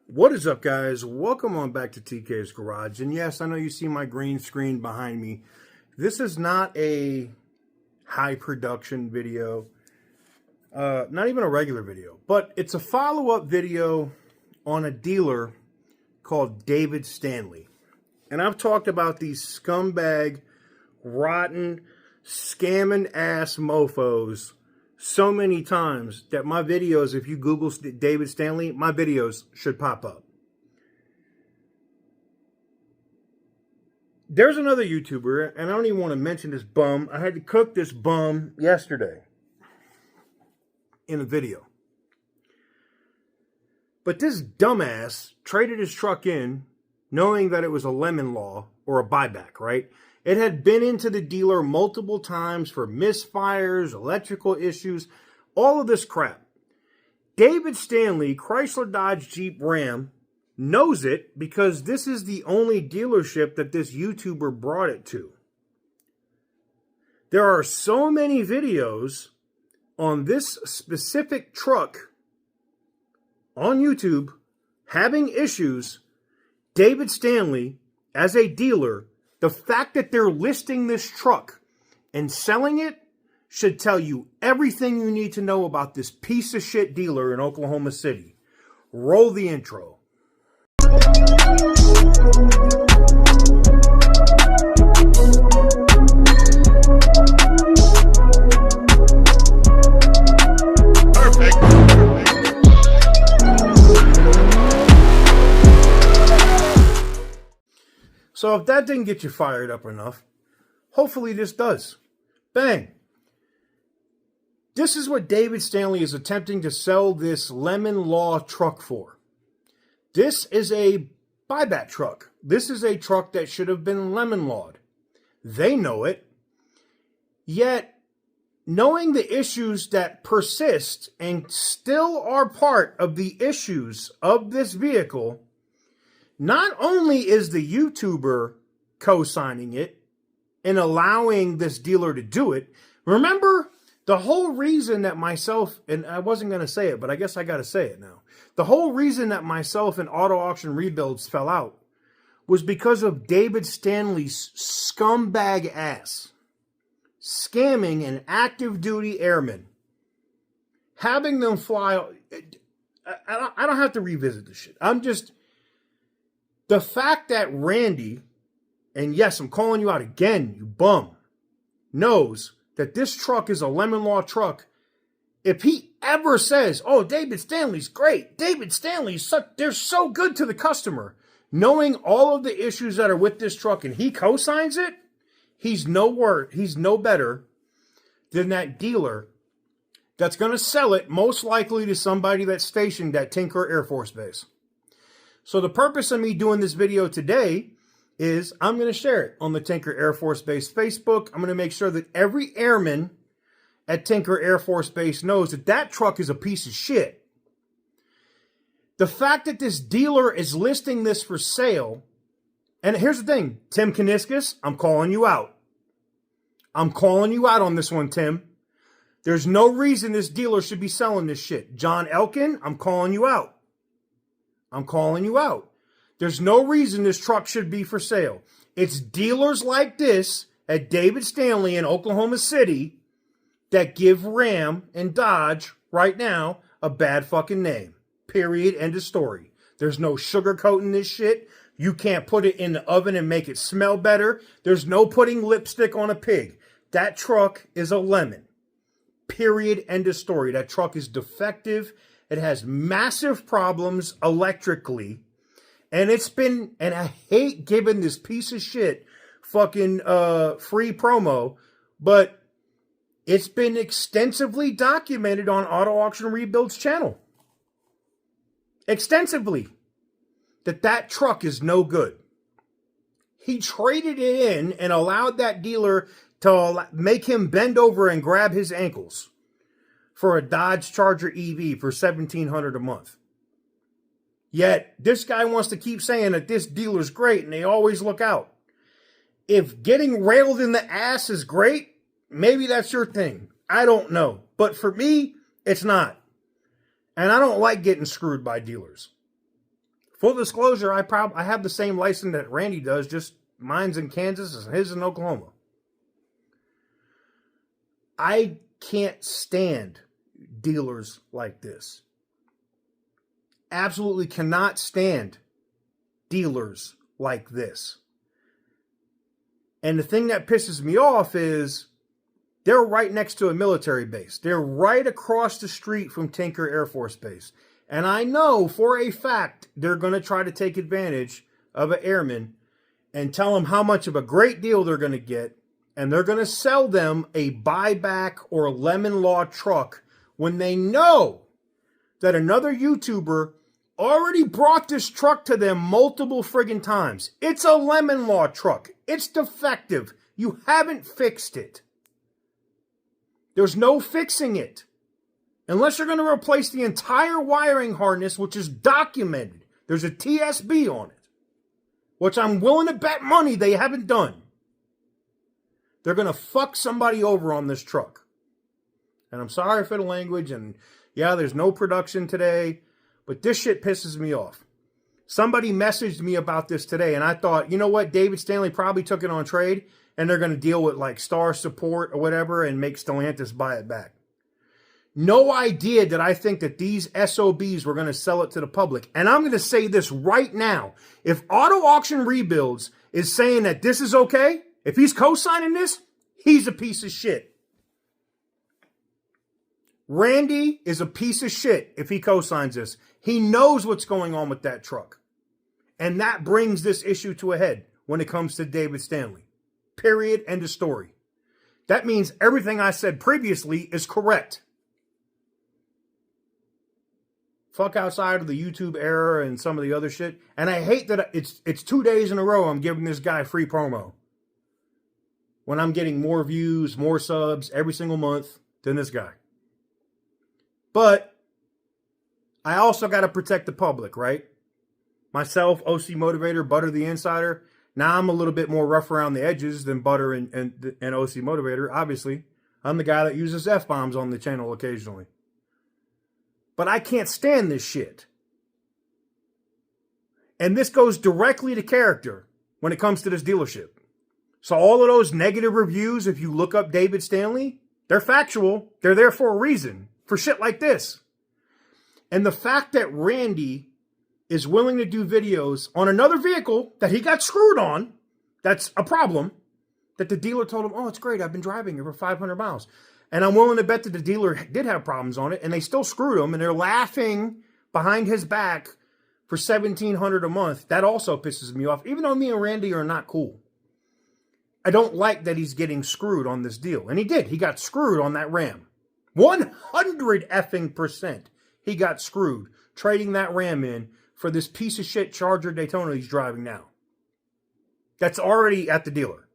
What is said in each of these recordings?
What is up, guys? Welcome on back to TK's Garage. And yes, I know you see my green screen behind me. This is not a high production video, not even a regular video, but it's a follow-up video on a dealer called David Stanley. And I've talked about these scumbag, rotten, scamming ass mofos so many times that my videos, if you Google David Stanley, my videos should pop up. There's another YouTuber, and I don't even want to mention this bum. I had to cook this bum yesterday in a video. But this dumbass traded his truck in knowing that it was a lemon law or a buyback, right? It had been into the dealer multiple times for misfires, electrical issues, all of this crap. David Stanley, Chrysler, Dodge, Jeep, Ram, knows it because this is the only dealership that this YouTuber brought it to. There are so many videos on this specific truck on YouTube having issues. David Stanley, as a dealer, the fact that they're listing this truck and selling it should tell you everything you need to know about this piece of shit dealer in Oklahoma City. Roll the intro. So if that didn't get you fired up enough, hopefully this does. Bang. This is what David Stanley is attempting to sell this lemon law truck for. This is a buyback truck. This is a truck that should have been lemon lawed. They know it. Yet, knowing the issues that persist and still are part of the issues of this vehicle, not only is the YouTuber co-signing it and allowing this dealer to do it, remember the whole reason that myself, and I wasn't going to say it, but I guess I got to say it now. The whole reason that myself and Auto Auction Rebuilds fell out was because of David Stanley's scumbag ass scamming an active duty airman, having them fly. I don't have to revisit this shit. The fact that Randy, and yes, I'm calling you out again, you bum, knows that this truck is a lemon law truck. If he ever says, oh, David Stanley's great, David Stanley's they're so good to the customer, knowing all of the issues that are with this truck and he co-signs it, he's no better than that dealer that's going to sell it most likely to somebody that's stationed at Tinker Air Force Base. So the purpose of me doing this video today is I'm going to share it on the Tinker Air Force Base Facebook. I'm going to make sure that every airman at Tinker Air Force Base knows that that truck is a piece of shit. The fact that this dealer is listing this for sale, and here's the thing, Tim Kaniskis, I'm calling you out. I'm calling you out on this one, Tim. There's no reason this dealer should be selling this shit. John Elkin, I'm calling you out. I'm calling you out. There's no reason this truck should be for sale. It's dealers like this at David Stanley in Oklahoma City that give Ram and Dodge right now a bad fucking name. Period. End of story. There's no sugarcoating this shit. You can't put it in the oven and make it smell better. There's no putting lipstick on a pig. That truck is a lemon. Period. End of story. That truck is defective. It has massive problems electrically. And I hate giving this piece of shit fucking free promo, but it's been extensively documented on Auto Auction Rebuilds channel. Extensively. That truck is no good. He traded it in and allowed that dealer to make him bend over and grab his ankles for a Dodge Charger EV for $1,700 a month. Yet, this guy wants to keep saying that this dealer's great and they always look out. If getting railed in the ass is great, maybe that's your thing. I don't know. But for me, it's not. And I don't like getting screwed by dealers. Full disclosure, I have the same license that Randy does, just mine's in Kansas and his in Oklahoma. I can't stand dealers like this. Absolutely cannot stand dealers like this. And the thing that pisses me off is they're right next to a military base. They're right across the street from Tinker Air Force Base. And I know for a fact they're going to try to take advantage of an airman and tell them how much of a great deal they're going to get. And they're going to sell them a buyback or lemon law truck when they know that another YouTuber already brought this truck to them multiple friggin' times. It's a lemon law truck. It's defective. You haven't fixed it. There's no fixing it. Unless you're going to replace the entire wiring harness, which is documented. There's a TSB on it, which I'm willing to bet money they haven't done. They're going to fuck somebody over on this truck. And I'm sorry for the language, and yeah, there's no production today, but this shit pisses me off. Somebody messaged me about this today, and I thought, you know what? David Stanley probably took it on trade, and they're going to deal with like Star Support or whatever and make Stellantis buy it back. No idea that I think that these SOBs were going to sell it to the public. And I'm going to say this right now. If Auto Auction Rebuilds is saying that this is okay, if he's co-signing this, he's a piece of shit. Randy is a piece of shit if he co-signs this. He knows what's going on with that truck. And that brings this issue to a head when it comes to David Stanley. Period. End of story. That means everything I said previously is correct. Fuck outside of the YouTube era and some of the other shit. And I hate that it's 2 days in a row I'm giving this guy free promo. When I'm getting more views, more subs every single month than this guy. But I also got to protect the public, right? Myself, OC Motivator, Butter the Insider. Now I'm a little bit more rough around the edges than Butter and OC Motivator, obviously. I'm the guy that uses F-bombs on the channel occasionally. But I can't stand this shit. And this goes directly to character when it comes to this dealership. So all of those negative reviews, if you look up David Stanley, they're factual. They're there for a reason. For shit like this. And the fact that Randy is willing to do videos on another vehicle that he got screwed on, that's a problem. That the dealer told him, oh, it's great. I've been driving it for 500 miles. And I'm willing to bet that the dealer did have problems on it, and they still screwed him, and they're laughing behind his back for $1,700 a month. That also pisses me off, even though me and Randy are not cool. I don't like that he's getting screwed on this deal. And he did. He got screwed on that Ram. 100 effing % he got screwed trading that Ram in for this piece of shit Charger Daytona he's driving now. That's already at the dealer.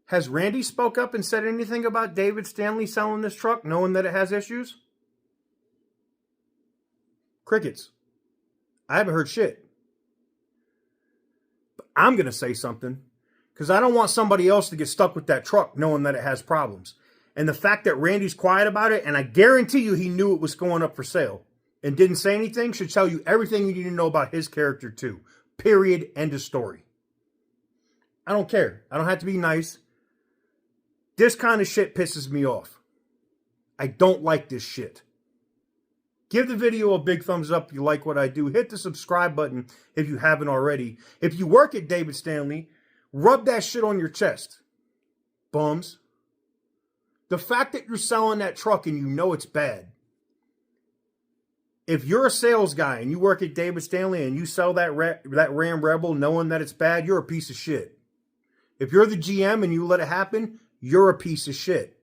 Has Randy spoke up and said anything about David Stanley selling this truck, knowing that it has issues? Crickets. I haven't heard shit. But I'm going to say something because I don't want somebody else to get stuck with that truck knowing that it has problems. And the fact that Randy's quiet about it, and I guarantee you he knew it was going up for sale and didn't say anything, should tell you everything you need to know about his character too. Period. End of story. I don't care. I don't have to be nice. This kind of shit pisses me off. I don't like this shit. Give the video a big thumbs up if you like what I do. Hit the subscribe button if you haven't already. If you work at David Stanley, rub that shit on your chest. Bums. The fact that you're selling that truck and you know it's bad. If you're a sales guy and you work at David Stanley and you sell that Ram Rebel knowing that it's bad, you're a piece of shit. If you're the GM and you let it happen, you're a piece of shit.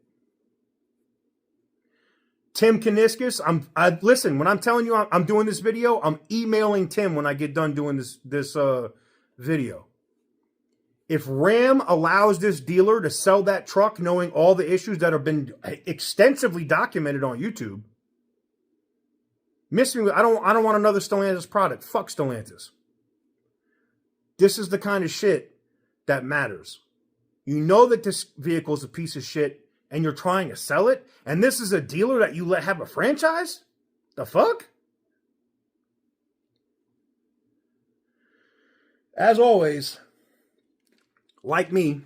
Tim Kaniskis, listen, when I'm telling you I'm doing this video, I'm emailing Tim when I get done doing this video. If Ram allows this dealer to sell that truck knowing all the issues that have been extensively documented on YouTube, miss me, I don't want another Stellantis product. Fuck Stellantis. This is the kind of shit that matters. You know that this vehicle is a piece of shit and you're trying to sell it, and this is a dealer that you let have a franchise? The fuck? As always, like me,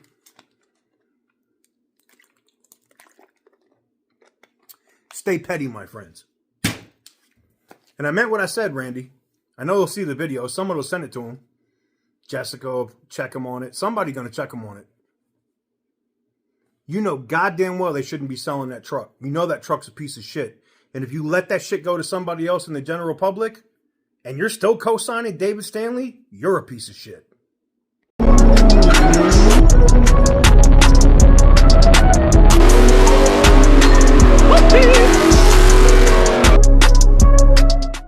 stay petty, my friends. And I meant what I said, Randy. I know he'll see the video. Someone will send it to him. Jessica will check him on it. Somebody going to check him on it. You know goddamn well they shouldn't be selling that truck. You know that truck's a piece of shit. And if you let that shit go to somebody else in the general public, and you're still co-signing David Stanley, you're a piece of shit. Whoopee!